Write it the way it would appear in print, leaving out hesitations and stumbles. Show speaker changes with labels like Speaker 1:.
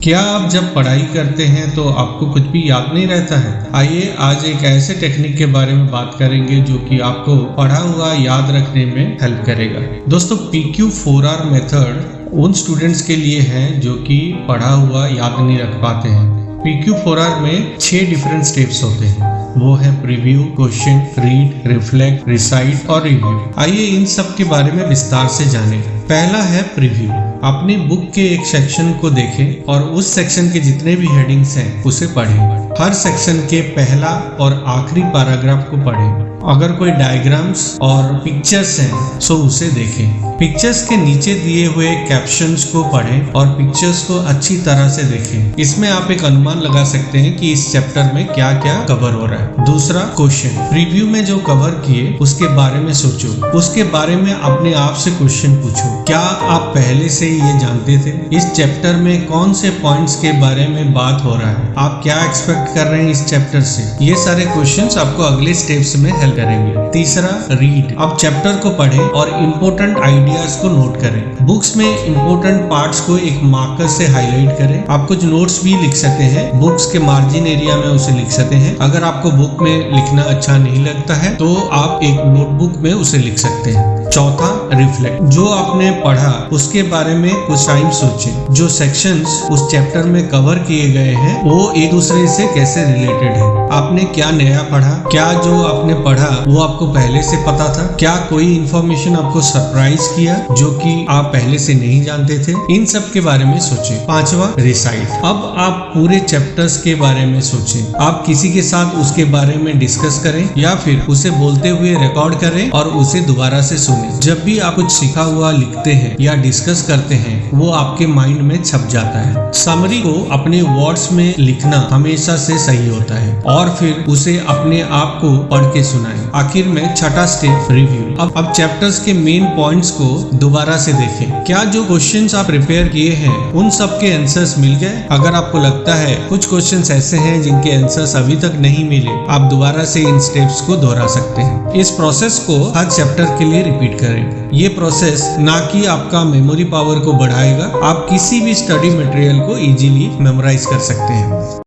Speaker 1: क्या आप जब पढ़ाई करते हैं तो आपको कुछ भी याद नहीं रहता है? आइए आज एक ऐसे टेक्निक के बारे में बात करेंगे जो कि आपको पढ़ा हुआ याद रखने में हेल्प करेगा। दोस्तों, PQ4R मेथड उन स्टूडेंट्स के लिए है जो कि पढ़ा हुआ याद नहीं रख पाते हैं। PQ4R में 6 डिफरेंट स्टेप्स होते हैं। वो है preview, question, read, reflect, recite और रिव्यू। आइए इन सब के बारे में विस्तार से जानें। पहला है प्रीव्यू। अपनी बुक के एक सेक्शन को देखें और उस सेक्शन के जितने भी हेडिंग्स हैं उसे पढ़ें। हर सेक्शन के पहला और आखिरी पैराग्राफ को पढ़ें। अगर कोई डायग्राम्स और पिक्चर्स हैं तो उसे देखें। पिक्चर्स के नीचे दिए हुए कैप्शंस को पढ़ें और पिक्चर्स को अच्छी तरह से देखें। इसमें आप एक अनुमान लगा सकते हैं कि इस चैप्टर में क्या क्या कवर हो रहा है। दूसरा, क्वेश्चन। रिव्यू में जो कवर किए उसके बारे में सोचो। उसके बारे में अपने आप से क्वेश्चन पूछो। क्या आप पहले से ये जानते थे? इस चैप्टर में कौन से पॉइंट्स के बारे में बात हो रहा है? आप क्या एक्सपेक्ट कर रहे हैं इस चैप्टर से? ये सारे क्वेश्चंस आपको अगले स्टेप्स में हेल्प करेंगे। तीसरा, रीड। अब चैप्टर को पढ़ें और इम्पोर्टेंट आइडियाज को नोट करें। बुक्स में इम्पोर्टेंट पार्ट्स को एक मार्कर से हाईलाइट करें। आप कुछ नोट्स भी लिख सकते हैं। बुक्स के मार्जिन एरिया में उसे लिख सकते हैं। अगर आपको बुक में लिखना अच्छा नहीं लगता है तो आप एक नोटबुक में उसे लिख सकते हैं। चौथा, रिफ्लेक्ट। जो आपने पढ़ा उसके बारे में कुछ टाइम सोचें। जो सेक्शंस उस चैप्टर में कवर किए गए हैं वो एक दूसरे से कैसे रिलेटेड है? आपने क्या नया पढ़ा? क्या जो आपने पढ़ा वो आपको पहले से पता था? क्या कोई इंफॉर्मेशन आपको सरप्राइज किया जो कि आप पहले से नहीं जानते थे? इन सब के बारे में सोचें। पांचवा, रिसाइट। अब आप पूरे चैप्टर्स के बारे में सोचें। आप किसी के साथ उसके बारे में डिस्कस करें या फिर उसे बोलते हुए रिकॉर्ड करें और उसे दोबारा से सुनें। जब भी आप कुछ सीखा हुआ लिखते हैं या डिस्कस करते हैं वो आपके माइंड में छप जाता है। समरी को अपने वर्ड्स में लिखना हमेशा से सही होता है और फिर उसे अपने आप को पढ़ के सुनाएं। आखिर में छठा स्टेप, रिव्यू। अब चैप्टर्स के मेन पॉइंट्स को दोबारा से देखें। क्या जो क्वेश्चंस आप प्रिपेयर किए हैं उन सब के आंसर्स मिल गए? अगर आपको लगता है कुछ क्वेश्चंस ऐसे हैं जिनके आंसर्स अभी तक नहीं मिले, आप दोबारा से इन स्टेप्स को दोहरा सकते हैं। इस प्रोसेस को हर चैप्टर के लिए रिपीट करें। ये प्रोसेस ना कि आपका मेमोरी पावर को बढ़ाएगा, आप किसी भी स्टडी मटेरियल को इजीली मेमोराइज कर सकते हैं।